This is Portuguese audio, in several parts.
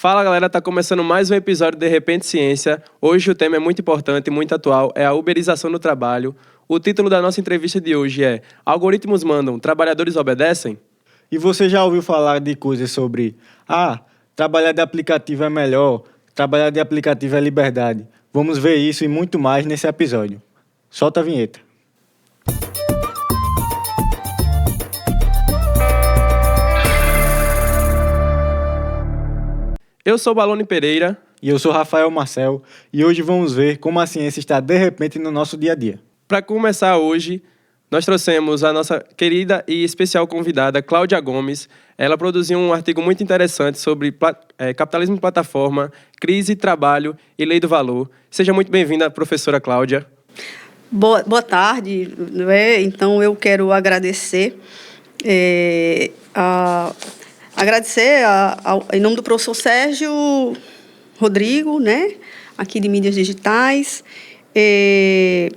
Fala galera, tá começando mais um episódio de Repente Ciência. Hoje o tema é muito importante e muito atual, é a uberização no trabalho. O título da nossa entrevista de hoje é Algoritmos mandam, trabalhadores obedecem? E você já ouviu falar de coisas sobre trabalhar de aplicativo é melhor, trabalhar de aplicativo é liberdade. Vamos ver isso e muito mais nesse episódio. Solta a vinheta. Eu sou Balone Pereira. E eu sou Rafael Marcel, e hoje vamos ver como a ciência está de repente no nosso dia a dia. Para começar hoje, nós trouxemos a nossa querida e especial convidada, Cláudia Gomes. Ela produziu um artigo muito interessante sobre capitalismo de plataforma, crise, trabalho e lei do valor. Seja muito bem-vinda, professora Cláudia. Boa tarde. Então, eu quero agradecer, em nome do professor Sérgio Rodrigo, aqui de Mídias Digitais, e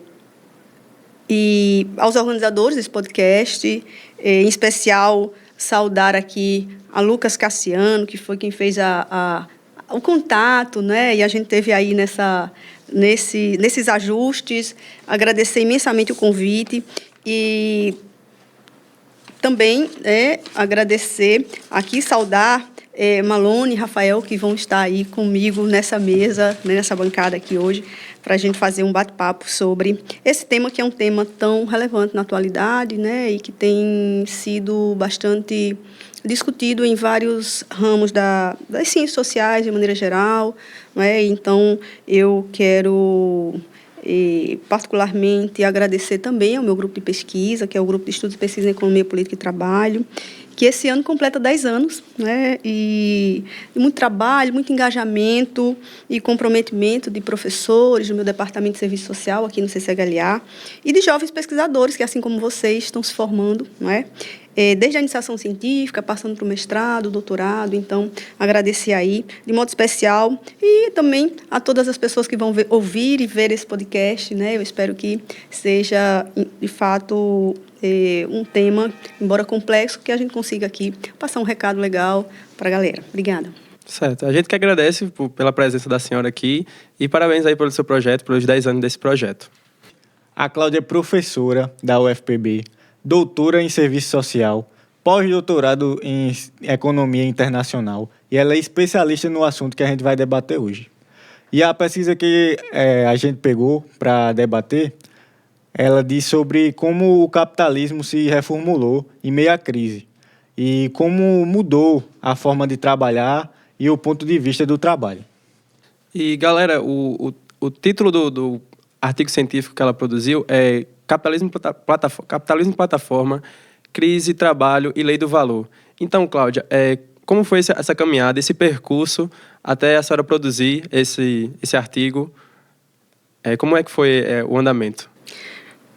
aos organizadores desse podcast, em especial saudar aqui a Lucas Cassiano, que foi quem fez o contato, e a gente teve aí nesses ajustes. Agradecer imensamente o convite e também agradecer aqui, saudar Malone e Rafael, que vão estar aí comigo nessa mesa, nessa bancada aqui hoje, para a gente fazer um bate-papo sobre esse tema, que é um tema tão relevante na atualidade, e que tem sido bastante discutido em vários ramos das ciências sociais, de maneira geral. Então, eu quero particularmente agradecer também ao meu grupo de pesquisa, que é o Grupo de Estudos e Pesquisa em Economia, Política e Trabalho, que esse ano completa 10 anos, e muito trabalho, muito engajamento e comprometimento de professores do meu departamento de serviço social aqui no CCHLA e de jovens pesquisadores que, assim como vocês, estão se formando, desde a iniciação científica, passando para o mestrado, doutorado. Então, agradecer aí, de modo especial, e também a todas as pessoas que vão ouvir e ver esse podcast. Eu espero que seja, de fato, um tema, embora complexo, que a gente consiga aqui passar um recado legal para a galera. Obrigada. Certo. A gente que agradece pela presença da senhora aqui e parabéns aí pelo seu projeto, pelos 10 anos desse projeto. A Cláudia é professora da UFPB, doutora em Serviço Social, pós-doutorado em Economia Internacional, e ela é especialista no assunto que a gente vai debater hoje. E a pesquisa que a gente pegou para debater, ela diz sobre como o capitalismo se reformulou em meio à crise e como mudou a forma de trabalhar e o ponto de vista do trabalho. E, galera, o título do artigo científico que ela produziu é Capitalismo de Plataforma, Crise, Trabalho e Lei do Valor. Então, Cláudia, como foi essa caminhada, esse percurso até a senhora produzir esse artigo? Como é que foi o andamento?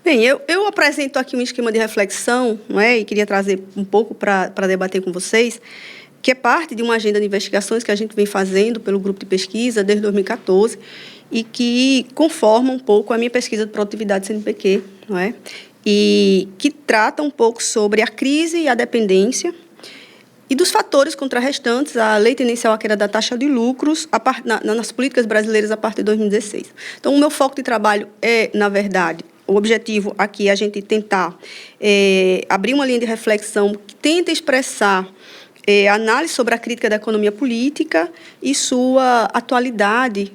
Bem, eu apresento aqui um esquema de reflexão, e queria trazer um pouco para debater com vocês, que é parte de uma agenda de investigações que a gente vem fazendo pelo grupo de pesquisa desde 2014 e que conforma um pouco a minha pesquisa de produtividade CNPq, e que trata um pouco sobre a crise e a dependência e dos fatores contrarrestantes à lei tendencial à queda da taxa de lucros nas políticas brasileiras a partir de 2016. Então, o meu foco de trabalho na verdade, o objetivo aqui é a gente tentar abrir uma linha de reflexão que tenta expressar análise sobre a crítica da economia política e sua atualidade,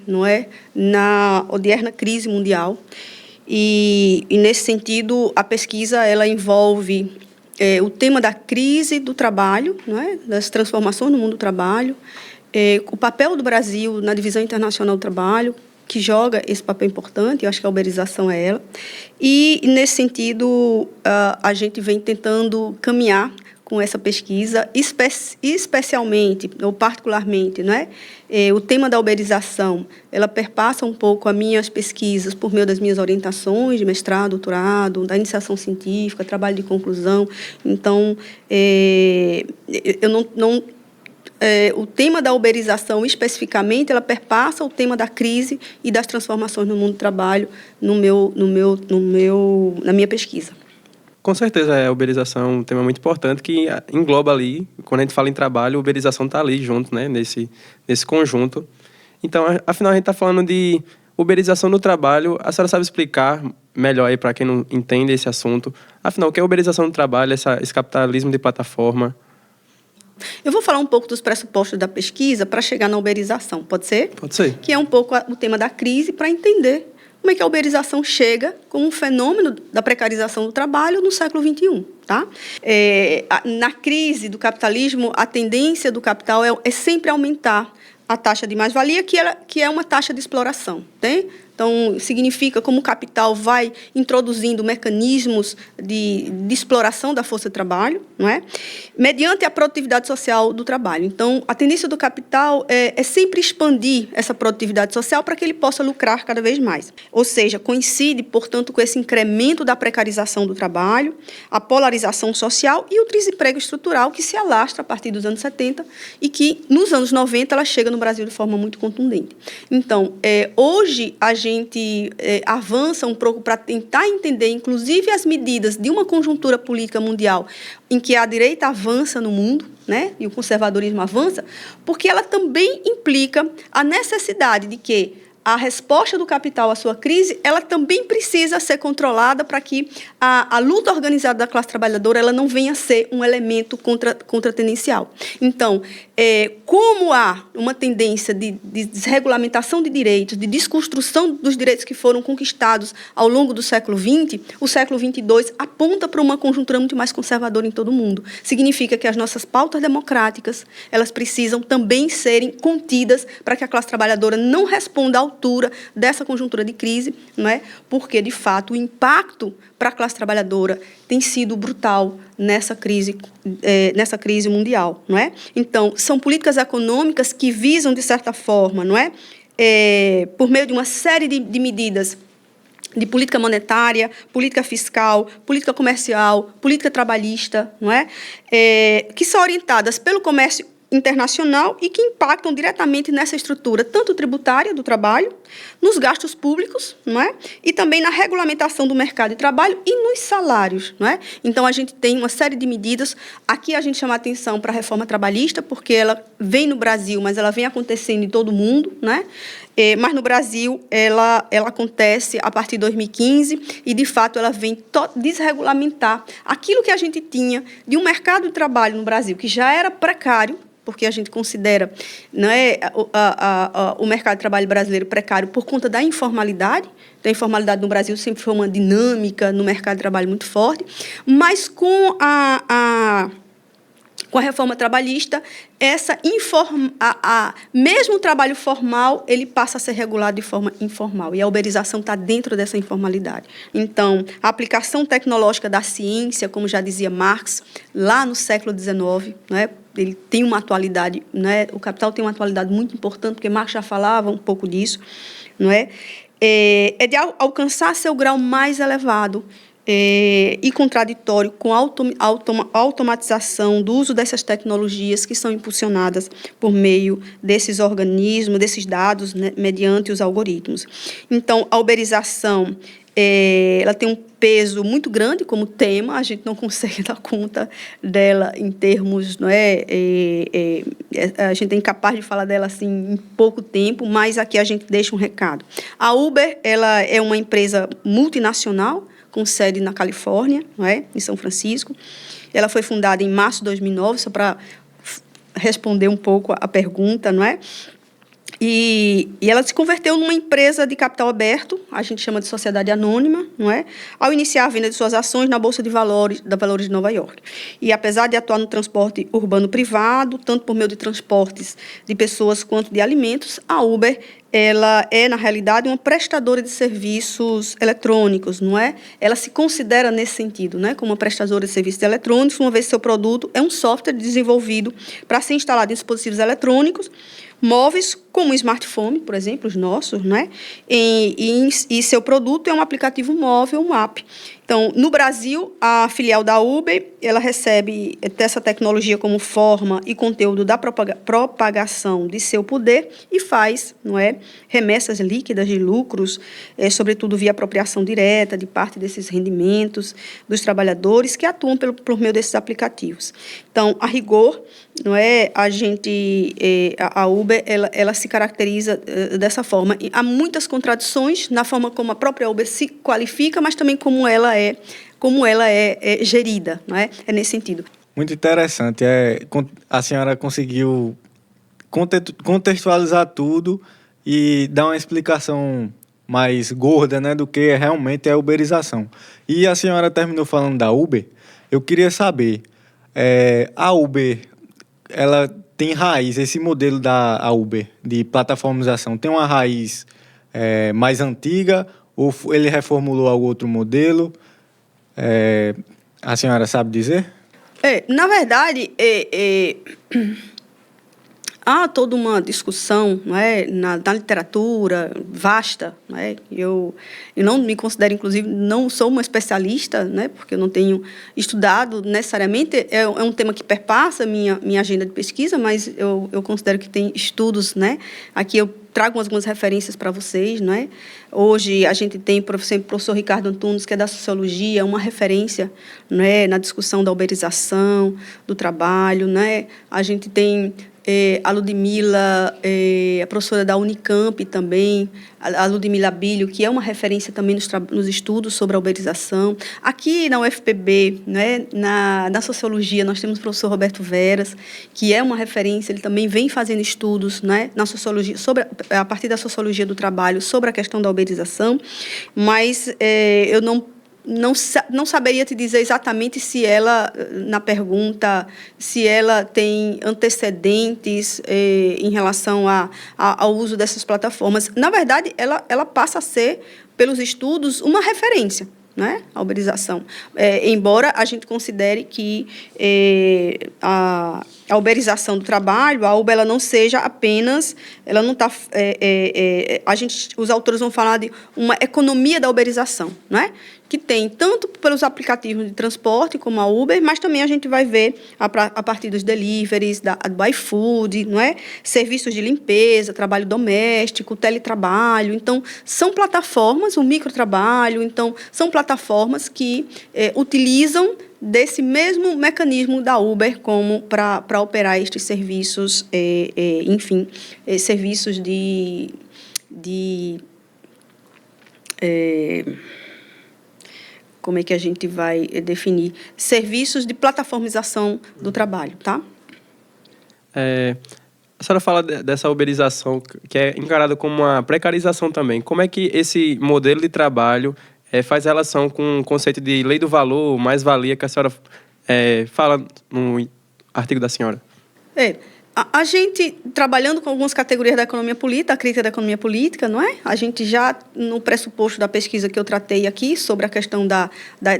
na odierna crise mundial. E nesse sentido, a pesquisa ela envolve o tema da crise do trabalho, das transformações no mundo do trabalho, o papel do Brasil na divisão internacional do trabalho, que joga esse papel importante, eu acho que a uberização é ela. E, nesse sentido, a gente vem tentando caminhar com essa pesquisa, especialmente, ou particularmente, o tema da uberização, ela perpassa um pouco as minhas pesquisas por meio das minhas orientações de mestrado, doutorado, da iniciação científica, trabalho de conclusão. Então, eu não o tema da uberização, especificamente, ela perpassa o tema da crise e das transformações no mundo do trabalho na minha pesquisa. Com certeza, a uberização é um tema muito importante que engloba ali, quando a gente fala em trabalho, a uberização está ali junto, né, nesse conjunto. Então, afinal, a gente está falando de uberização no trabalho. A senhora sabe explicar melhor aí para quem não entende esse assunto? Afinal, o que é uberização no trabalho, esse capitalismo de plataforma? Eu vou falar um pouco dos pressupostos da pesquisa para chegar na uberização, pode ser? Pode ser. Que é um pouco o tema da crise para entender como é que a uberização chega como um fenômeno da precarização do trabalho no século XXI. Tá? Na crise do capitalismo, a tendência do capital é sempre aumentar a taxa de mais-valia, que é uma taxa de exploração. Né? Então, significa como o capital vai introduzindo mecanismos de exploração da força de trabalho, não é? Mediante a produtividade social do trabalho. Então, a tendência do capital é sempre expandir essa produtividade social para que ele possa lucrar cada vez mais. Ou seja, coincide, portanto, com esse incremento da precarização do trabalho, a polarização social e o desemprego estrutural que se alastra a partir dos anos 70 e que, nos anos 90, ela chega no Brasil de forma muito contundente. Então, hoje, a gente avança um pouco para tentar entender, inclusive, as medidas de uma conjuntura política mundial em que a direita avança no mundo, né, e o conservadorismo avança, porque ela também implica a necessidade de que a resposta do capital à sua crise, ela também precisa ser controlada para que a luta organizada da classe trabalhadora ela não venha a ser um elemento contratendencial. Então, como há uma tendência de desregulamentação de direitos, de desconstrução dos direitos que foram conquistados ao longo do século XX, o século XXII aponta para uma conjuntura muito mais conservadora em todo o mundo. Significa que as nossas pautas democráticas, elas precisam também serem contidas para que a classe trabalhadora não responda à altura dessa conjuntura de crise, não é? Porque, de fato, o impacto para a classe trabalhadora tem sido brutal nessa crise mundial, não é? Então, são políticas econômicas que visam, de certa forma, não é? Por meio de uma série de medidas de política monetária, política fiscal, política comercial, política trabalhista, não é? Que são orientadas pelo comércio internacional e que impactam diretamente nessa estrutura, tanto tributária do trabalho, nos gastos públicos, não é? E também na regulamentação do mercado de trabalho e nos salários, não é? Então, a gente tem uma série de medidas. Aqui a gente chama a atenção para a reforma trabalhista, porque ela vem no Brasil, mas ela vem acontecendo em todo o mundo, né? Mas no Brasil ela acontece a partir de 2015 e, de fato, ela vem desregulamentar aquilo que a gente tinha de um mercado de trabalho no Brasil, que já era precário, porque a gente considera, não é, o mercado de trabalho brasileiro precário por conta da informalidade. Então, a informalidade no Brasil sempre foi uma dinâmica no mercado de trabalho muito forte, mas com a reforma trabalhista, mesmo o trabalho formal, ele passa a ser regulado de forma informal, e a uberização está dentro dessa informalidade. Então, a aplicação tecnológica da ciência, como já dizia Marx, lá no século XIX, né, ele tem uma atualidade, né, o capital tem uma atualidade muito importante, porque Marx já falava um pouco disso, não é? De alcançar seu grau mais elevado, e contraditório com a automatização do uso dessas tecnologias que são impulsionadas por meio desses organismos, desses dados, né, mediante os algoritmos. Então, a uberização ela tem um peso muito grande como tema, a gente não consegue dar conta dela em termos, não é? A gente é incapaz de falar dela assim em pouco tempo, mas aqui a gente deixa um recado. A Uber ela é uma empresa multinacional, com sede na Califórnia, não é? Em São Francisco. Ela foi fundada em março de 2009, só para responder um pouco a pergunta, não é? E ela se converteu numa empresa de capital aberto, a gente chama de sociedade anônima, não é? Ao iniciar a venda de suas ações na Bolsa de Valores de Nova York. E, apesar de atuar no transporte urbano privado, tanto por meio de transportes de pessoas quanto de alimentos, a Uber ela é, na realidade, uma prestadora de serviços eletrônicos, não é? Ela se considera nesse sentido, né, como uma prestadora de serviços eletrônicos, uma vez que seu produto é um software desenvolvido para ser instalado em dispositivos eletrônicos, móveis, como o smartphone, por exemplo, os nossos, né? E seu produto é um aplicativo móvel, um app. Então, no Brasil, a filial da Uber, ela recebe essa tecnologia como forma e conteúdo da propagação de seu poder e faz, não é, remessas líquidas de lucros, sobretudo via apropriação direta de parte desses rendimentos dos trabalhadores que atuam por meio desses aplicativos. Então, a rigor, não é, a Uber, ela se caracteriza dessa forma. E há muitas contradições na forma como a própria Uber se qualifica, mas também como ela é gerida, não é? É nesse sentido. Muito interessante. A senhora conseguiu contextualizar tudo e dar uma explicação mais gorda, né, do que realmente é a uberização. E a senhora terminou falando da Uber. Eu queria saber, a Uber, ela tem raiz, esse modelo da Uber de plataformização, tem uma raiz mais antiga ou ele reformulou algum outro modelo? A senhora sabe dizer? Na verdade, há toda uma discussão, não é, na literatura vasta, não é? Eu não me considero, inclusive, não sou uma especialista, né, porque eu não tenho estudado necessariamente, é um tema que perpassa minha agenda de pesquisa, mas eu considero que tem estudos, né? Aqui eu trago algumas referências para vocês, não é? Hoje a gente tem, por exemplo, o professor Ricardo Antunes, que é da sociologia, uma referência, não é, na discussão da uberização, do trabalho, né? A gente tem a Ludmila, a professora da Unicamp também, a Ludmila Bilho, que é uma referência também nos estudos sobre a uberização. Aqui na UFPB, né, na sociologia, nós temos o professor Roberto Veras, que é uma referência, ele também vem fazendo estudos, né, na sociologia, a partir da sociologia do trabalho, sobre a questão da uberização, mas eu não saberia te dizer exatamente se ela, na pergunta, se ela tem antecedentes em relação ao uso dessas plataformas. Na verdade, ela passa a ser, pelos estudos, uma referência, né, a uberização. Embora a gente considere que a uberização do trabalho, a Uber, ela não seja apenas, ela não está, os autores vão falar de uma economia da uberização, né, que tem tanto pelos aplicativos de transporte como a Uber, mas também a gente vai ver a partir dos deliveries, do iFood, não é? Serviços de limpeza, trabalho doméstico, teletrabalho. Então, são plataformas, o microtrabalho, então, são plataformas que utilizam desse mesmo mecanismo da Uber como para operar estes serviços, enfim, serviços como é que a gente vai definir? Serviços de plataformização do trabalho, tá? A senhora fala dessa uberização, que é encarada como uma precarização também. Como é que esse modelo de trabalho faz relação com o conceito de lei do valor, mais-valia, que a senhora fala no artigo da senhora? A gente, trabalhando com algumas categorias da economia política, a crítica da economia política, não é? A gente já, no pressuposto da pesquisa que eu tratei aqui, sobre a questão da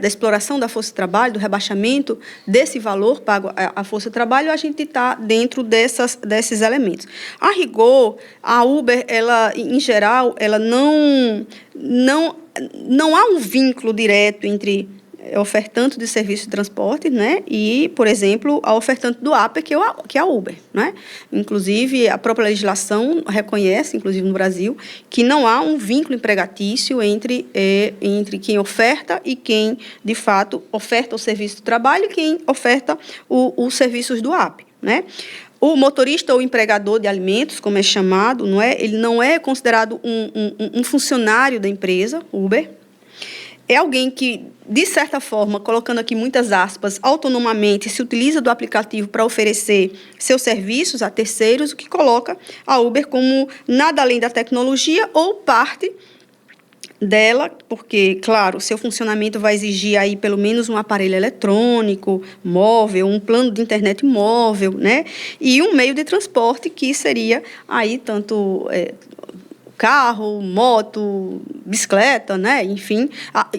exploração da força de trabalho, do rebaixamento desse valor pago à força de trabalho, a gente está dentro desses elementos. A rigor, a Uber, ela, em geral, ela não há um vínculo direto entre ofertante de serviço de transporte, né, e, por exemplo, a ofertante do app, que é a Uber, né? Inclusive, a própria legislação reconhece, inclusive no Brasil, que não há um vínculo empregatício entre quem oferta e quem, de fato, oferta o serviço de trabalho e quem oferta os serviços do app, né? O motorista ou empregador de alimentos, como é chamado, não é? Ele não é considerado um funcionário da empresa, Uber. É alguém que, de certa forma, colocando aqui muitas aspas, autonomamente se utiliza do aplicativo para oferecer seus serviços a terceiros, o que coloca a Uber como nada além da tecnologia ou parte dela, porque, claro, seu funcionamento vai exigir aí pelo menos um aparelho eletrônico, móvel, um plano de internet móvel, né? E um meio de transporte que seria aí tanto carro, moto, bicicleta, né? Enfim,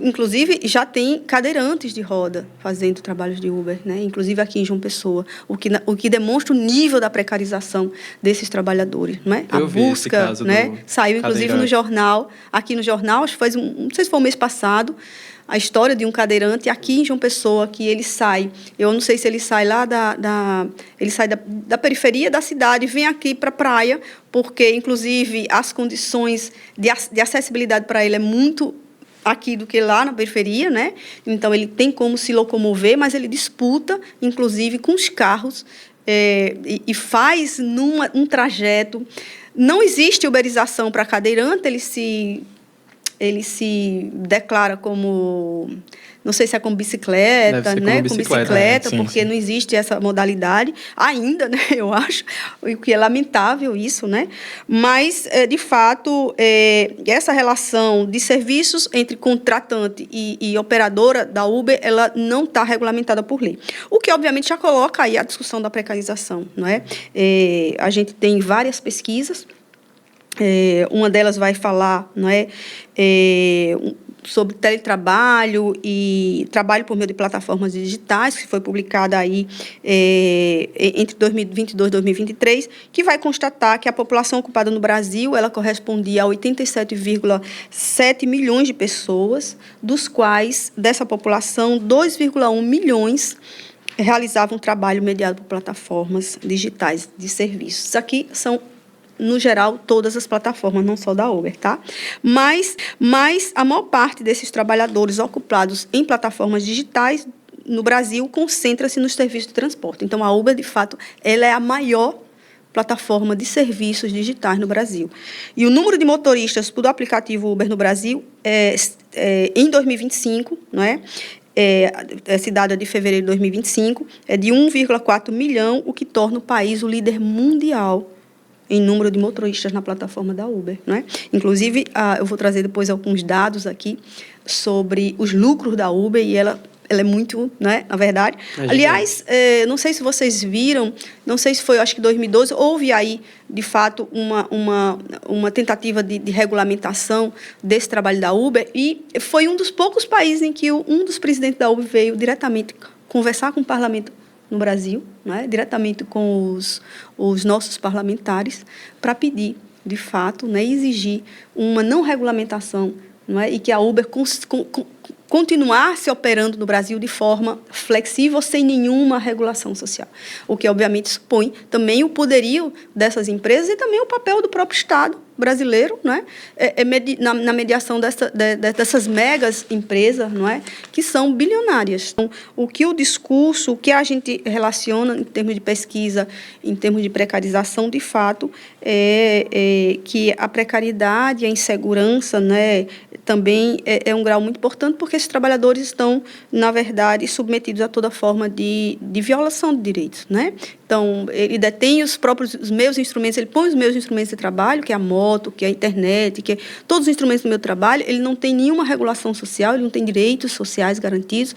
inclusive já tem cadeirantes de roda fazendo trabalhos de Uber, né? Inclusive aqui em João Pessoa, o que demonstra o nível da precarização desses trabalhadores, né? A busca, né? Saiu inclusive no jornal, aqui no jornal, acho que faz não sei se foi o mês passado, a história de um cadeirante aqui em João Pessoa, que ele sai, eu não sei se ele sai lá ele sai da periferia da cidade, vem aqui para a praia, porque, inclusive, as condições de acessibilidade para ele é muito aqui do que lá na periferia, né? Então, ele tem como se locomover, mas ele disputa, inclusive, com os carros e faz um trajeto. Não existe uberização para cadeirante, ele se declara como, não sei se é como bicicleta, né? Com bicicleta, sim, porque sim. Não existe essa modalidade ainda, né? Eu acho, o que é lamentável isso, né? Mas, de fato, essa relação de serviços entre contratante e operadora da Uber, ela não está regulamentada por lei. O que, obviamente, já coloca aí a discussão da precarização, não é? A gente tem várias pesquisas. Uma delas vai falar, não é, sobre teletrabalho e trabalho por meio de plataformas digitais, que foi publicada aí entre 2022 e 2023, que vai constatar que a população ocupada no Brasil ela correspondia a 87,7 milhões de pessoas, dos quais, dessa população, 2,1 milhões realizavam trabalho mediado por plataformas digitais de serviços. Aqui são, no geral, todas as plataformas, não só da Uber, tá? Mas a maior parte desses trabalhadores ocupados em plataformas digitais no Brasil concentra-se nos serviços de transporte. Então, a Uber, de fato, ela é a maior plataforma de serviços digitais no Brasil. E o número de motoristas do aplicativo Uber no Brasil, em 2025, não é? Essa data de fevereiro de 2025, é de 1,4 milhão, o que torna o país o líder mundial em número de motoristas na plataforma da Uber, não é? Inclusive, eu vou trazer depois alguns dados aqui sobre os lucros da Uber, e ela é muito, né, na verdade. Aliás, não sei se vocês viram, não sei se foi, acho que 2012, houve aí, de fato, uma tentativa de regulamentação desse trabalho da Uber, e foi um dos poucos países em que um dos presidentes da Uber veio diretamente conversar com o parlamento no Brasil, né, diretamente com os nossos parlamentares, para pedir, de fato, né, exigir uma não regulamentação, não é, e que a Uber continuasse operando no Brasil de forma flexível, sem nenhuma regulação social. O que, obviamente, supõe também o poderio dessas empresas e também o papel do próprio Estado brasileiro, não é? Na mediação dessas megas empresas, não é? Que são bilionárias. Então, o que a gente relaciona em termos de pesquisa, em termos de precarização, de fato, é que a precariedade e a insegurança, né, também é um grau muito importante, porque esses trabalhadores estão, na verdade, submetidos a toda forma de violação de direitos, né? Então, ele detém os meus instrumentos, ele põe os meus instrumentos de trabalho, que é a moto, que é a internet, que é todos os instrumentos do meu trabalho, ele não tem nenhuma regulação social, ele não tem direitos sociais garantidos.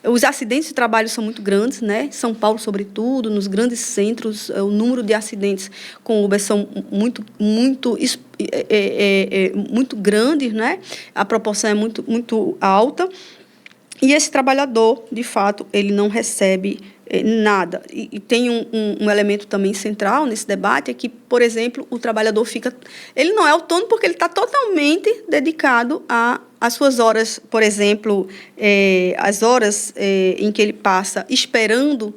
Os acidentes de trabalho são muito grandes, né? São Paulo, sobretudo, nos grandes centros, o número de acidentes com Uber são muito grandes, né? A proporção é muito alta. E esse trabalhador, de fato, ele não recebe nada. E tem um elemento também central nesse debate, é que, por exemplo, o trabalhador ele não é autônomo porque ele está totalmente dedicado às suas horas, por exemplo, as horas em que ele passa esperando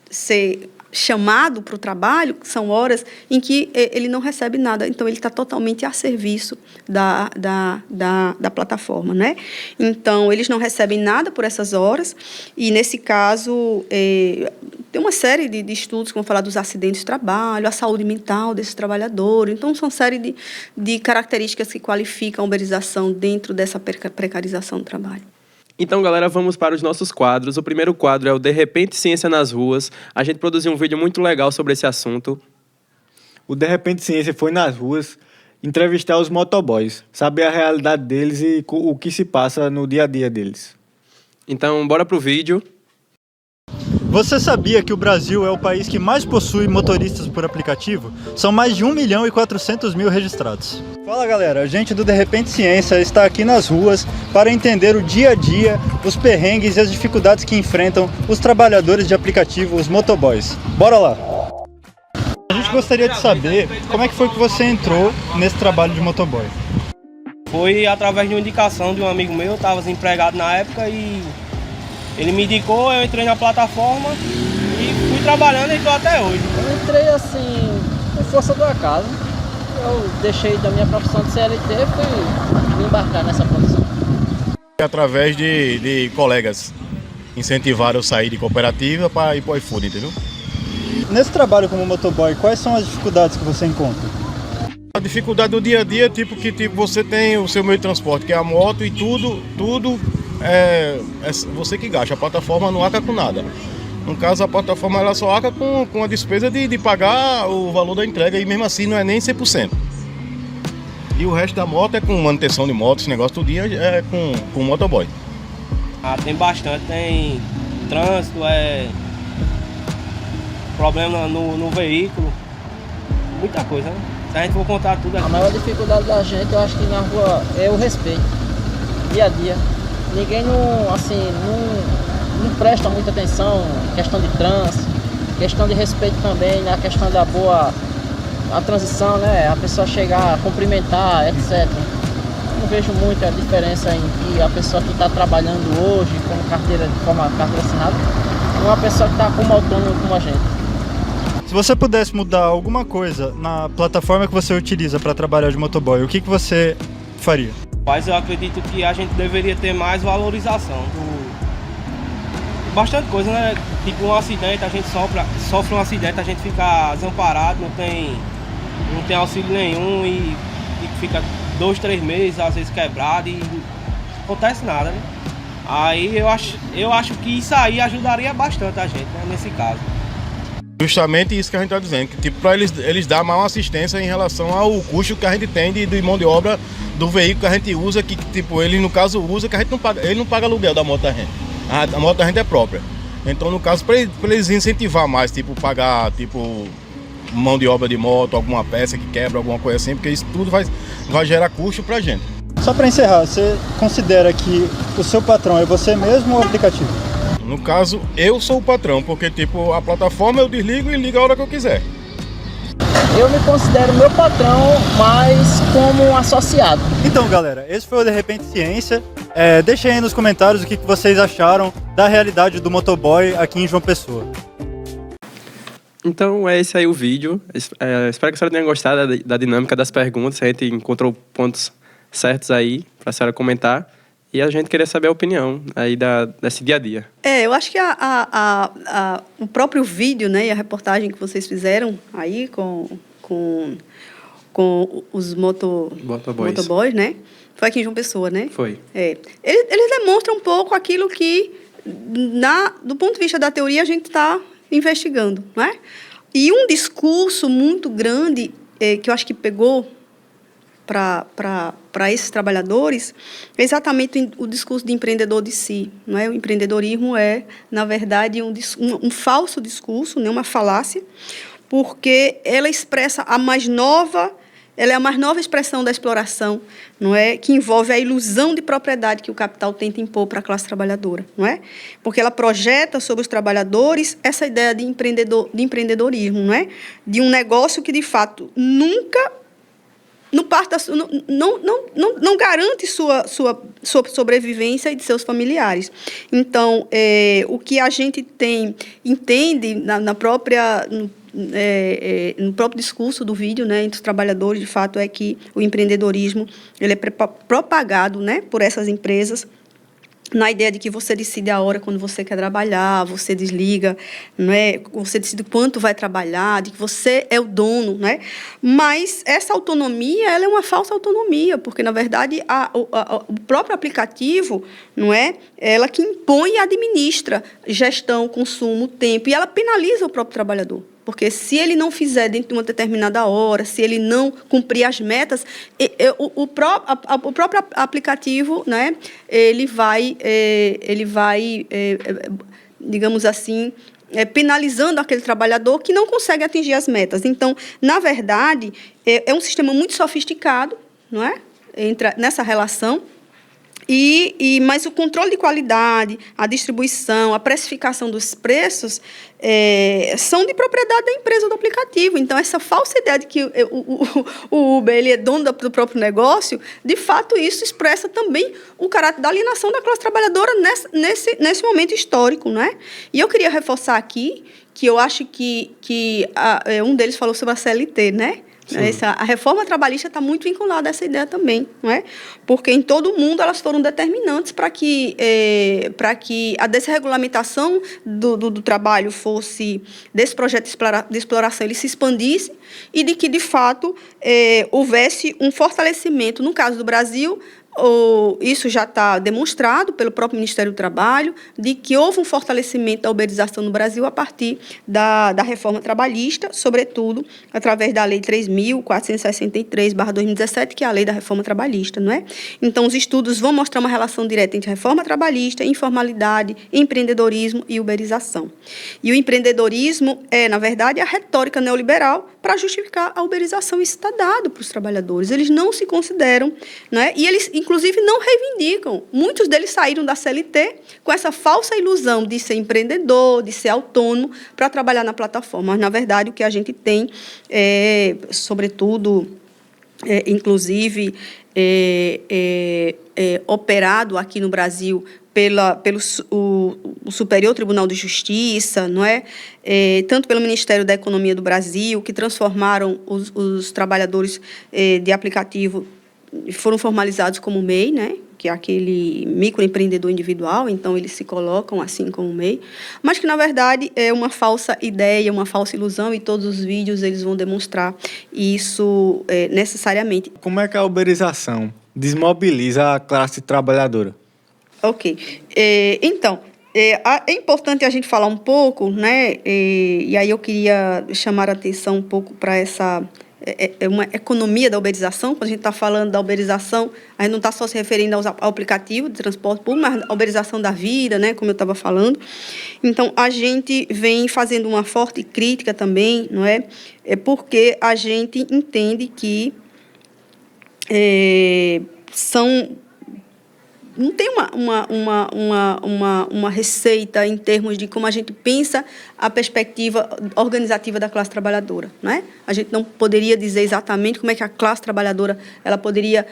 ser chamado para o trabalho, são horas em que ele não recebe nada. Então, ele está totalmente a serviço da plataforma, né? Então, eles não recebem nada por essas horas, e, nesse caso, tem uma série de estudos que vão falar dos acidentes de trabalho, a saúde mental desses trabalhadores. Então, são uma série de características que qualificam a uberização dentro dessa precarização do trabalho. Então, galera, vamos para os nossos quadros. O primeiro quadro é o De Repente Ciência nas Ruas. A gente produziu um vídeo muito legal sobre esse assunto. O De Repente Ciência foi nas ruas entrevistar os motoboys, saber a realidade deles e o que se passa no dia a dia deles. Então, bora pro vídeo. Você sabia que o Brasil é o país que mais possui motoristas por aplicativo? São mais de 1.400.000 registrados. Fala galera, a gente do De Repente Ciência está aqui nas ruas para entender o dia a dia, os perrengues e as dificuldades que enfrentam os trabalhadores de aplicativo, os motoboys. Bora lá! A gente gostaria de saber como é que foi que você entrou nesse trabalho de motoboy. Foi através de uma indicação de um amigo meu, eu estava desempregado na época e ele me indicou, eu entrei na plataforma e fui trabalhando e estou até hoje. Eu entrei assim, por força do acaso. Eu deixei da minha profissão de CLT e fui me embarcar nessa profissão. Através de colegas incentivaram eu sair de cooperativa para ir para o iFood, entendeu? Nesse trabalho como motoboy, quais são as dificuldades que você encontra? A dificuldade do dia a dia é que você tem o seu meio de transporte, que é a moto e tudo é você que gasta. A plataforma não arca com nada. No caso, a plataforma ela só arca com a despesa de pagar o valor da entrega e mesmo assim não é nem 100%. E o resto da moto é com manutenção de moto, esse negócio todo dia é com motoboy. Tem bastante, tem trânsito, problema no veículo, muita coisa, né? Se a gente for contar tudo aqui. A maior dificuldade da gente, eu acho que na rua é o respeito, dia a dia. Ninguém não presta muita atenção em questão de trânsito, questão de respeito também, na questão da boa a transição, né? A pessoa chegar, cumprimentar, etc. Eu não vejo muita diferença em que a pessoa que está trabalhando hoje como carteira assinada e uma pessoa que está como autônomo como a gente. Se você pudesse mudar alguma coisa na plataforma que você utiliza para trabalhar de motoboy, o que você faria? Mas eu acredito que a gente deveria ter mais valorização. Bastante coisa, né? Tipo um acidente, a gente sofre um acidente, a gente fica desamparado, não tem auxílio nenhum e fica 2, 3 meses, às vezes quebrado e não acontece nada, né? Aí eu acho que isso aí ajudaria bastante a gente, né, nesse caso. Justamente isso que a gente está dizendo, que tipo, para eles dar uma assistência em relação ao custo que a gente tem de mão de obra do veículo que a gente usa, que tipo, ele no caso usa, que a gente não paga, ele não paga aluguel da moto da gente. A moto da gente é própria. Então no caso, para eles incentivar mais, tipo, pagar tipo mão de obra de moto, alguma peça que quebra, alguma coisa assim, porque isso tudo vai gerar custo pra gente. Só para encerrar, você considera que o seu patrão é você mesmo ou o aplicativo? No caso, eu sou o patrão, porque tipo, a plataforma eu desligo e ligo a hora que eu quiser. Eu me considero meu patrão, mas como um associado. Então, galera, esse foi o De Repente Ciência. Deixem aí nos comentários o que vocês acharam da realidade do motoboy aqui em João Pessoa. Então, é esse aí o vídeo. Espero que a senhora tenha gostado da dinâmica das perguntas. A gente encontrou pontos certos aí para a senhora comentar. E a gente queria saber a opinião aí desse dia a dia. Eu acho que o próprio vídeo, né, e a reportagem que vocês fizeram aí com os motoboys, né? Foi aqui em João Pessoa, né? Foi. Eles demonstram um pouco aquilo que, do ponto de vista da teoria, a gente está investigando, não é? E um discurso muito grande, que eu acho que pegou para esses trabalhadores, é exatamente o discurso de empreendedor de si, não é? O empreendedorismo é, na verdade, um falso discurso, né? Uma falácia, porque ela expressa ela é a mais nova expressão da exploração, não é? Que envolve a ilusão de propriedade que o capital tenta impor para a classe trabalhadora, não é? Porque ela projeta sobre os trabalhadores essa ideia de empreendedorismo, não é? De um negócio que, de fato, nunca não garante sua sobrevivência e de seus familiares. Então, o que a gente entende no próprio discurso do vídeo, né, entre os trabalhadores, de fato, é que o empreendedorismo ele é propagado, né, por essas empresas, na ideia de que você decide a hora quando você quer trabalhar, você desliga, né? Você decide quanto vai trabalhar, de que você é o dono, né? Mas essa autonomia, ela é uma falsa autonomia, porque, na verdade, o próprio aplicativo, não é? Ela que impõe e administra gestão, consumo, tempo, e ela penaliza o próprio trabalhador. Porque se ele não fizer dentro de uma determinada hora, se ele não cumprir as metas, o próprio aplicativo, né, ele vai, digamos assim, penalizando aquele trabalhador que não consegue atingir as metas. Então, na verdade, é um sistema muito sofisticado, não é? Entra nessa relação. Mas o controle de qualidade, a distribuição, a precificação dos preços são de propriedade da empresa do aplicativo. Então, essa falsa ideia de que o Uber ele é dono do próprio negócio, de fato, isso expressa também o caráter da alienação da classe trabalhadora nesse momento histórico, não é? E eu queria reforçar aqui que eu acho que um deles falou sobre a CLT, né? A reforma trabalhista está muito vinculada a essa ideia também, não é? Porque em todo o mundo elas foram determinantes para que a desregulamentação do trabalho fosse, desse projeto de exploração, ele se expandisse e de que, de fato, houvesse um fortalecimento, no caso do Brasil, isso já está demonstrado pelo próprio Ministério do Trabalho, de que houve um fortalecimento da uberização no Brasil a partir da reforma trabalhista, sobretudo através da Lei 3.463/2017, que é a lei da reforma trabalhista, não é? Então, os estudos vão mostrar uma relação direta entre reforma trabalhista, informalidade, empreendedorismo e uberização. E o empreendedorismo é, na verdade, a retórica neoliberal para justificar a uberização. Isso está dado para os trabalhadores. Eles não se consideram, não é? E eles, inclusive, não reivindicam. Muitos deles saíram da CLT com essa falsa ilusão de ser empreendedor, de ser autônomo, para trabalhar na plataforma. Mas, na verdade, o que a gente tem sobretudo, inclusive, operado aqui no Brasil pelo Superior Tribunal de Justiça, não é? Tanto pelo Ministério da Economia do Brasil, que transformaram os trabalhadores de aplicativo, foram formalizados como MEI, né? Que é aquele microempreendedor individual, então eles se colocam assim como MEI, mas que, na verdade, é uma falsa ideia, uma falsa ilusão, e todos os vídeos eles vão demonstrar isso necessariamente. Como é que a uberização desmobiliza a classe trabalhadora? Ok. Então, é importante a gente falar um pouco, né? E aí eu queria chamar a atenção um pouco para essa... uma economia da uberização. Quando a gente está falando da uberização, a gente não está só se referindo ao aplicativo de transporte público, mas a uberização da vida, né, como eu estava falando. Então, a gente vem fazendo uma forte crítica também, não é? Porque a gente entende que não tem uma receita em termos de como a gente pensa a perspectiva organizativa da classe trabalhadora, não é? A gente não poderia dizer exatamente como é que a classe trabalhadora ela poderia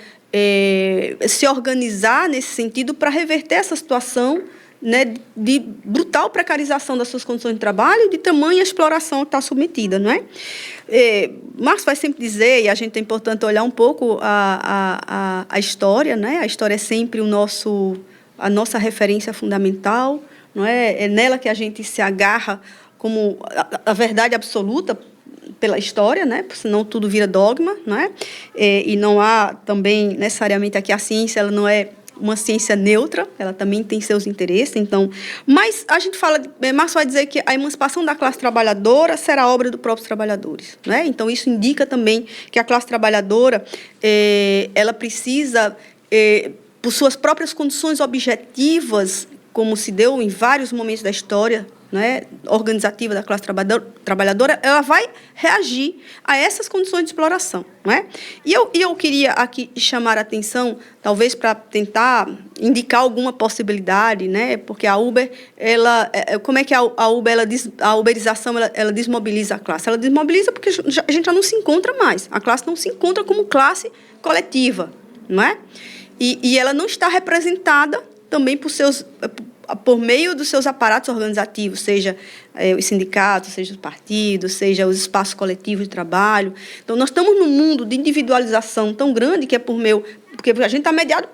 se organizar nesse sentido para reverter essa situação, né, de brutal precarização das suas condições de trabalho e de tamanha exploração que está submetida, não é? Marx vai sempre dizer, e a gente é importante olhar um pouco a história, né? A história é sempre a nossa referência fundamental, não é? É nela que a gente se agarra como a verdade absoluta pela história, né? Senão tudo vira dogma, não é? E não há também necessariamente aqui a ciência, ela não é uma ciência neutra, ela também tem seus interesses. Então, mas a gente fala, Marx vai dizer que a emancipação da classe trabalhadora será obra dos próprios trabalhadores, né? Então, isso indica também que a classe trabalhadora ela precisa, por suas próprias condições objetivas, como se deu em vários momentos da história, né, organizativa da classe trabalhadora, ela vai reagir a essas condições de exploração, não é? E eu queria aqui chamar a atenção, talvez para tentar indicar alguma possibilidade, né? Porque a Uber, como é que a Uber, a uberização, ela desmobiliza a classe? Ela desmobiliza porque a gente já não se encontra mais. A classe não se encontra como classe coletiva, não é? E ela não está representada também por meio dos seus aparatos organizativos, seja os sindicatos, seja os partidos, seja os espaços coletivos de trabalho. Então, nós estamos num mundo de individualização tão grande que porque a gente está mediado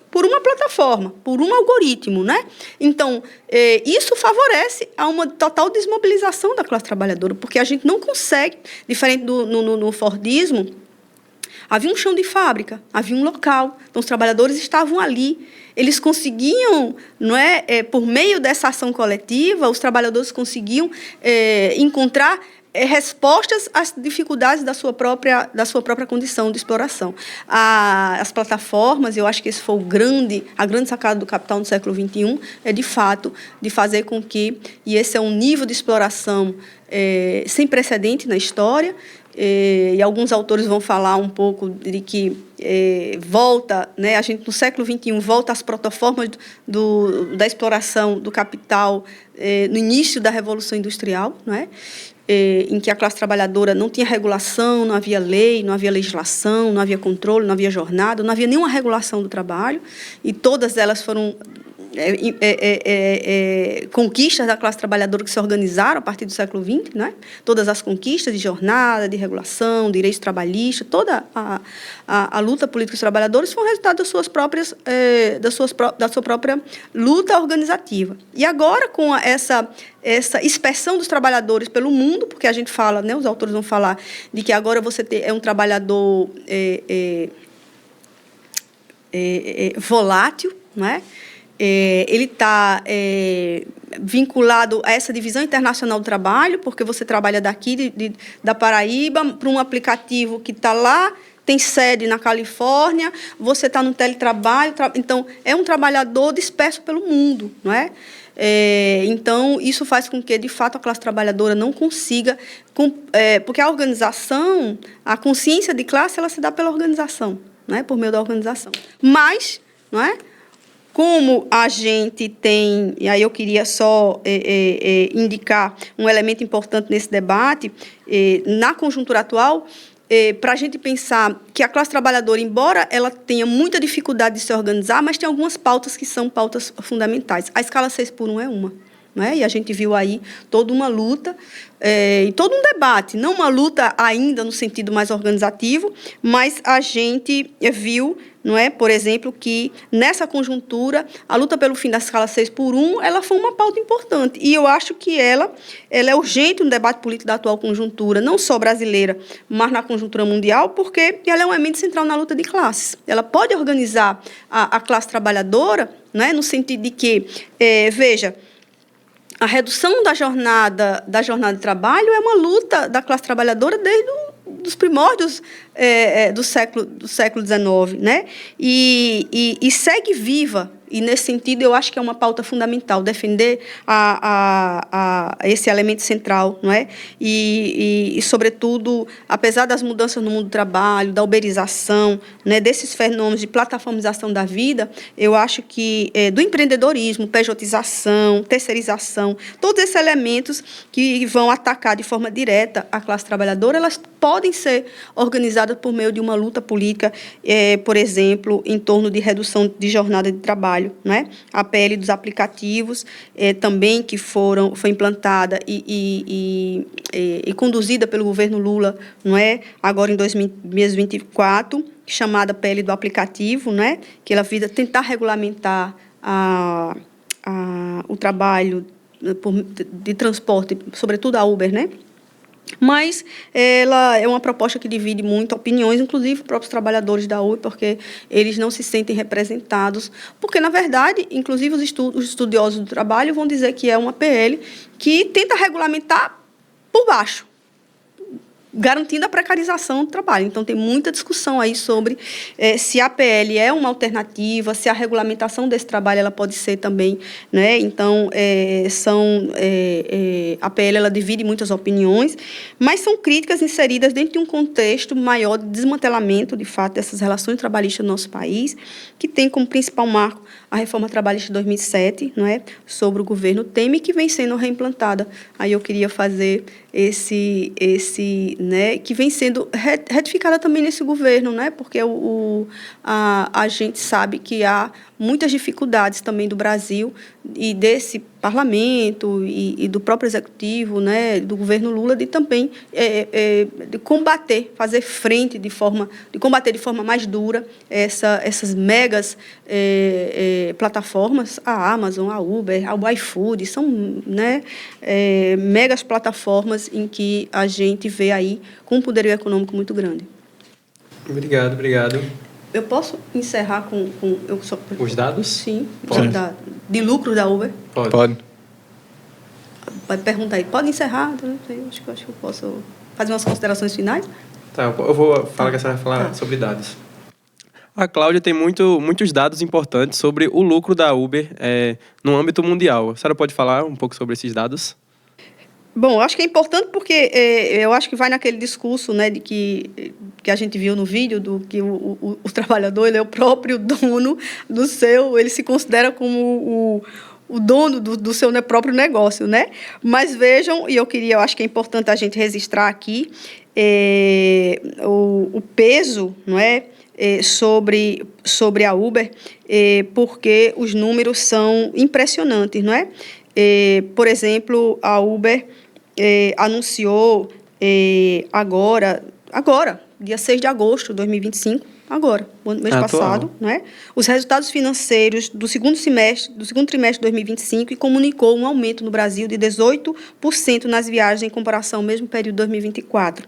por uma plataforma, por um algoritmo, né? Então, isso favorece a uma total desmobilização da classe trabalhadora, porque a gente não consegue, diferente no Fordismo, havia um chão de fábrica, havia um local, então os trabalhadores estavam ali. Eles conseguiam, não é, por meio dessa ação coletiva, os trabalhadores conseguiam encontrar respostas às dificuldades da sua própria condição de exploração. As plataformas, eu acho que esse foi a grande sacada do capital no século XXI, é, de fato, de fazer com que, e esse é um nível de exploração sem precedente na história, e alguns autores vão falar um pouco de que volta, né, a gente no século XXI volta às protoformas da exploração do capital no início da Revolução Industrial, não é? Em que a classe trabalhadora não tinha regulação, não havia lei, não havia legislação, não havia controle, não havia jornada, não havia nenhuma regulação do trabalho, e todas elas foram conquistas da classe trabalhadora que se organizaram a partir do século XX, né? Todas as conquistas de jornada, de regulação, direitos trabalhistas, toda a luta política dos trabalhadores foi um resultado das suas próprias, da sua própria luta organizativa. E agora, com essa expressão dos trabalhadores pelo mundo, porque a gente fala, né, os autores vão falar de que agora você é um trabalhador volátil, não é? Ele está vinculado a essa divisão internacional do trabalho, porque você trabalha daqui, da Paraíba, para um aplicativo que está lá, tem sede na Califórnia, você está no teletrabalho, então, é um trabalhador disperso pelo mundo, não é? Então, isso faz com que, de fato, a classe trabalhadora não consiga... porque a organização, a consciência de classe, ela se dá pela organização, não é? Por meio da organização. Mas, não é? Como a gente tem, e aí eu queria só indicar um elemento importante nesse debate, na conjuntura atual, para a gente pensar que a classe trabalhadora, embora ela tenha muita dificuldade de se organizar, mas tem algumas pautas que são pautas fundamentais. A escala 6x1 é uma. Né? E a gente viu aí toda uma luta e todo um debate, não uma luta ainda no sentido mais organizativo, mas a gente viu, não é, por exemplo, que nessa conjuntura a luta pelo fim da escala 6x1 ela foi uma pauta importante. E eu acho que ela é urgente no debate político da atual conjuntura, não só brasileira, mas na conjuntura mundial, porque ela é um elemento central na luta de classes. Ela pode organizar a classe trabalhadora, né, no sentido de que, veja, a redução da jornada de trabalho é uma luta da classe trabalhadora desde os primórdios do século XIX, né? E segue viva. E, nesse sentido, eu acho que é uma pauta fundamental, defender esse elemento central, não é? E, sobretudo, apesar das mudanças no mundo do trabalho, da uberização, né, desses fenômenos de plataformização da vida, eu acho que do empreendedorismo, pejotização, terceirização, todos esses elementos que vão atacar de forma direta a classe trabalhadora, elas podem ser organizadas por meio de uma luta política, por exemplo, em torno de redução de jornada de trabalho, né? A PL dos aplicativos também, que foi implantada e conduzida pelo governo Lula, não é? Agora em 2024, chamada PL do aplicativo, né? Que ela visa tentar regulamentar o trabalho de transporte, sobretudo a Uber, né? Mas ela é uma proposta que divide muito opiniões, inclusive os próprios trabalhadores da Uber, porque eles não se sentem representados, porque, na verdade, inclusive os estudiosos do trabalho vão dizer que é uma PL que tenta regulamentar por baixo, garantindo a precarização do trabalho. Então, tem muita discussão aí sobre se a PL é uma alternativa, se a regulamentação desse trabalho ela pode ser também, né? Então, a PL ela divide muitas opiniões, mas são críticas inseridas dentro de um contexto maior de desmantelamento, de fato, dessas relações trabalhistas no nosso país, que tem como principal marco a reforma trabalhista de 2007, não é? Sobre o governo Temer, que vem sendo reimplantada. Aí eu queria fazer né, que vem sendo retificada também nesse governo, né, porque a gente sabe que há muitas dificuldades também do Brasil e desse parlamento e do próprio executivo, né, do governo Lula, de também de combater, fazer frente de combater de forma mais dura essas megas plataformas, a Amazon, a Uber, o iFood, são, né, megas plataformas em que a gente vê aí com um poderio econômico muito grande. Obrigado. Eu posso encerrar com os dados? Sim, de lucro da Uber? Pode. Pode perguntar aí. Pode encerrar? Não sei, acho que eu posso fazer umas considerações finais. Tá, eu vou falar que a senhora vai falar sobre dados. A Cláudia tem muitos dados importantes sobre o lucro da Uber no âmbito mundial. A senhora pode falar um pouco sobre esses dados? Bom, eu acho que é importante porque eu acho que vai naquele discurso, né, de que a gente viu no vídeo, do que o trabalhador ele é o próprio dono do seu, ele se considera como o dono do seu próprio negócio, né? Mas vejam, e eu acho que é importante a gente registrar aqui o peso, não é? Sobre a Uber, porque os números são impressionantes, não é? Por exemplo, a Uber anunciou agora, dia 6 de agosto de 2025, agora, mês passado, não é? Os resultados financeiros do segundo trimestre de 2025 e comunicou um aumento no Brasil de 18% nas viagens em comparação ao mesmo período de 2024.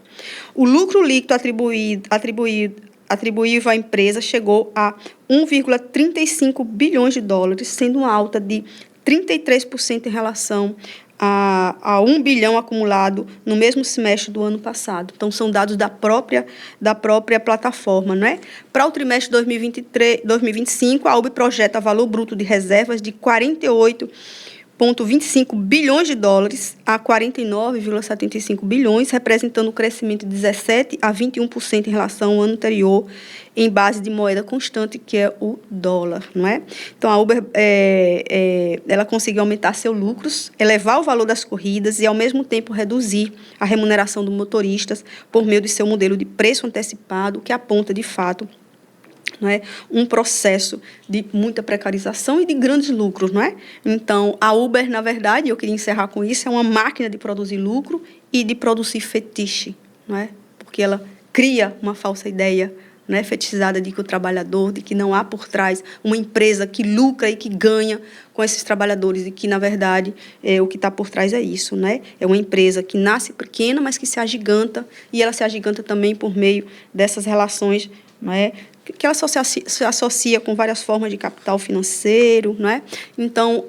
O lucro líquido atribuível à empresa chegou a 1,35 bilhões de dólares, sendo uma alta de 33% em relação a 1 bilhão acumulado no mesmo semestre do ano passado. Então, são dados da própria plataforma, não é? Para o trimestre de 2025, a Uber projeta valor bruto de reservas de 48,25 bilhões de dólares a 49,75 bilhões, representando um crescimento de 17% a 21% em relação ao ano anterior, em base de moeda constante, que é o dólar, não é? Então, a Uber ela conseguiu aumentar seus lucros, elevar o valor das corridas e, ao mesmo tempo, reduzir a remuneração dos motoristas por meio de seu modelo de preço antecipado, que aponta, de fato, não é, um processo de muita precarização e de grandes lucros, não é? Então, a Uber, na verdade, eu queria encerrar com isso, é uma máquina de produzir lucro e de produzir fetiche, não é? Porque ela cria uma falsa ideia, né, fetichizada de que o trabalhador, de que não há por trás uma empresa que lucra e que ganha com esses trabalhadores e que, na verdade, o que está por trás é isso, né? É uma empresa que nasce pequena, mas que se agiganta, e ela se agiganta também por meio dessas relações, não é? Que ela se associa com várias formas de capital financeiro, não é? Então,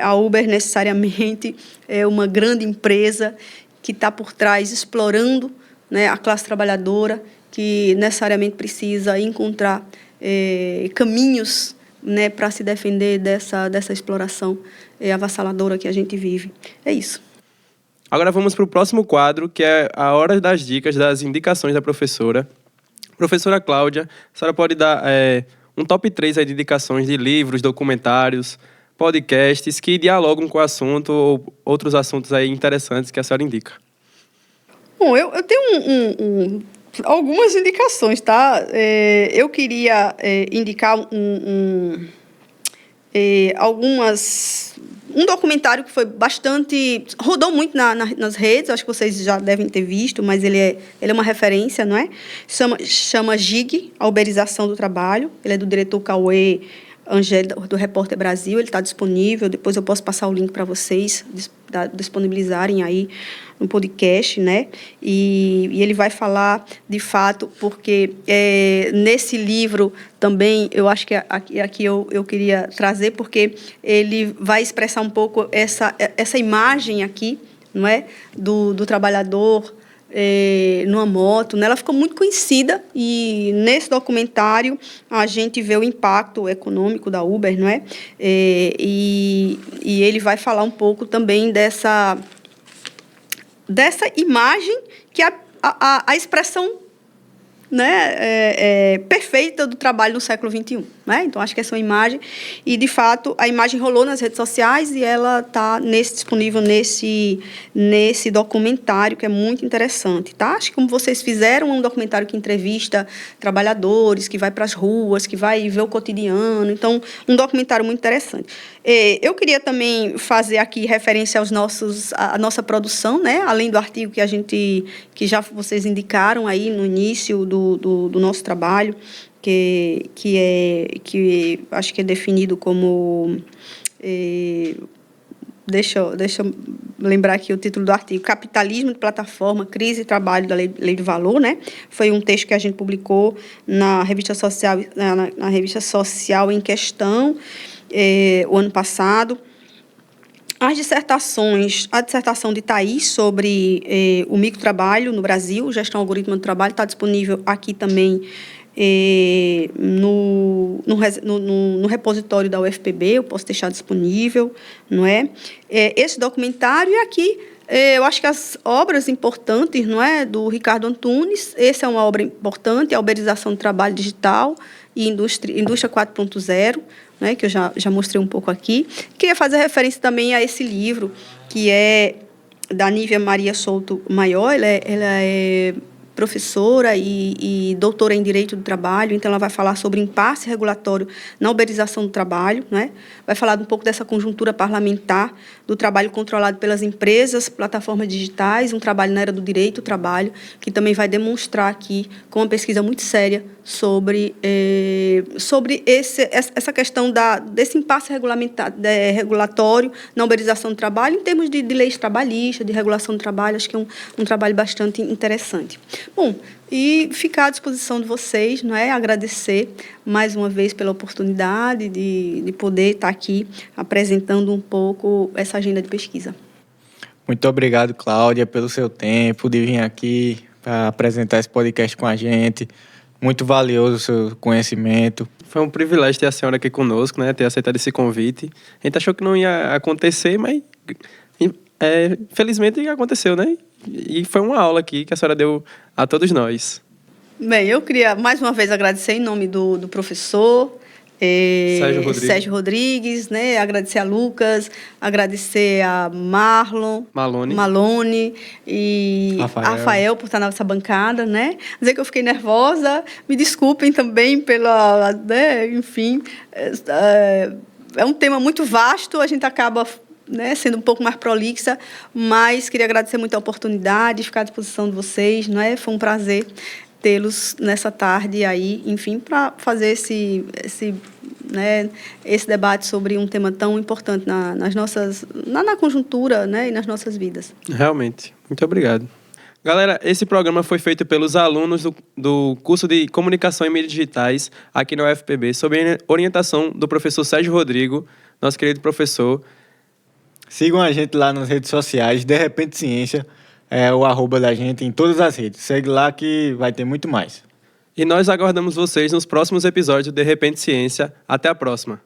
a Uber necessariamente é uma grande empresa que está por trás explorando, né, a classe trabalhadora, que necessariamente precisa encontrar caminhos, né, para se defender dessa exploração avassaladora que a gente vive. É isso. Agora vamos para o próximo quadro, que é a hora das dicas, das indicações da professora. Professora Cláudia, a senhora pode dar um top 3 aí de indicações de livros, documentários, podcasts que dialogam com o assunto ou outros assuntos aí interessantes que a senhora indica. Bom, eu tenho algumas indicações, tá? Eu queria indicar um documentário que foi rodou muito nas redes, acho que vocês já devem ter visto, mas ele é uma referência, não é? Chama GIG, a uberização do trabalho. Ele é do diretor Cauê Angeli, do Repórter Brasil. Ele está disponível, depois eu posso passar o link para vocês disponibilizarem aí no podcast, né? E ele vai falar, de fato, porque nesse livro também, eu acho que aqui eu queria trazer, porque ele vai expressar um pouco essa imagem aqui, não é? Do trabalhador numa moto, né? Ela ficou muito conhecida e nesse documentário a gente vê o impacto econômico da Uber, não é? E ele vai falar um pouco também dessa imagem que é a expressão, né, perfeita do trabalho no século XXI. Né? Então, acho que essa é uma imagem. E, de fato, a imagem rolou nas redes sociais e ela está disponível nesse documentário, que é muito interessante. Tá? Acho que, como vocês fizeram, é um documentário que entrevista trabalhadores, que vai para as ruas, que vai ver o cotidiano. Então, um documentário muito interessante. Eu queria também fazer aqui referência à nossa produção, né? Além do artigo que já vocês indicaram aí no início do nosso trabalho, que acho que é definido como... Deixa eu lembrar aqui o título do artigo: Capitalismo de Plataforma, Crise e Trabalho da Lei do Valor, né? Foi um texto que a gente publicou na revista social, na revista social em questão, o ano passado. As dissertações, a dissertação de Thaís sobre o microtrabalho no Brasil, gestão algoritmo do trabalho, está disponível aqui também no repositório da UFPB, eu posso deixar disponível, não é? Esse documentário, e aqui eu acho que as obras importantes, não é, do Ricardo Antunes, essa é uma obra importante, a uberização do trabalho digital e indústria 4.0, né, que eu já mostrei um pouco aqui. Queria fazer referência também a esse livro, que é da Nívia Maria Souto Maior. Ela é professora e doutora em Direito do Trabalho, então ela vai falar sobre impasse regulatório na uberização do trabalho, né? Vai falar um pouco dessa conjuntura parlamentar do trabalho controlado pelas empresas, plataformas digitais, um trabalho na era do direito do trabalho, que também vai demonstrar aqui, com uma pesquisa muito séria, sobre essa questão desse impasse regulatório na uberização do trabalho, em termos de leis trabalhistas, de regulação do trabalho. Acho que é um trabalho bastante interessante. Bom, e ficar à disposição de vocês, não é? Agradecer mais uma vez pela oportunidade de poder estar aqui apresentando um pouco essa agenda de pesquisa. Muito obrigado, Cláudia, pelo seu tempo de vir aqui para apresentar esse podcast com a gente. Muito valioso o seu conhecimento. Foi um privilégio ter a senhora aqui conosco, né? Ter aceitado esse convite. A gente achou que não ia acontecer, mas felizmente aconteceu, né? E foi uma aula aqui que a senhora deu a todos nós. Bem, eu queria mais uma vez agradecer em nome do professor Sérgio Rodrigues, né? Agradecer a Lucas, agradecer a Malone e Rafael por estar nessa bancada, né? Dizer que eu fiquei nervosa, me desculpem também pela, né? Enfim, é um tema muito vasto, a gente acaba, né, sendo um pouco mais prolixa, mas queria agradecer muito a oportunidade, ficar à disposição de vocês, não é? Foi um prazer tê-los nessa tarde aí, enfim, para fazer esse debate sobre um tema tão importante na conjuntura, né, e nas nossas vidas. Realmente. Muito obrigado. Galera, esse programa foi feito pelos alunos do curso de Comunicação e Mídias Digitais aqui na UFPB, sob orientação do professor Sérgio Rodrigo, nosso querido professor. Sigam a gente lá nas redes sociais, De Repente Ciência, o @ da gente em todas as redes. Segue lá que vai ter muito mais. E nós aguardamos vocês nos próximos episódios do De Repente Ciência. Até a próxima.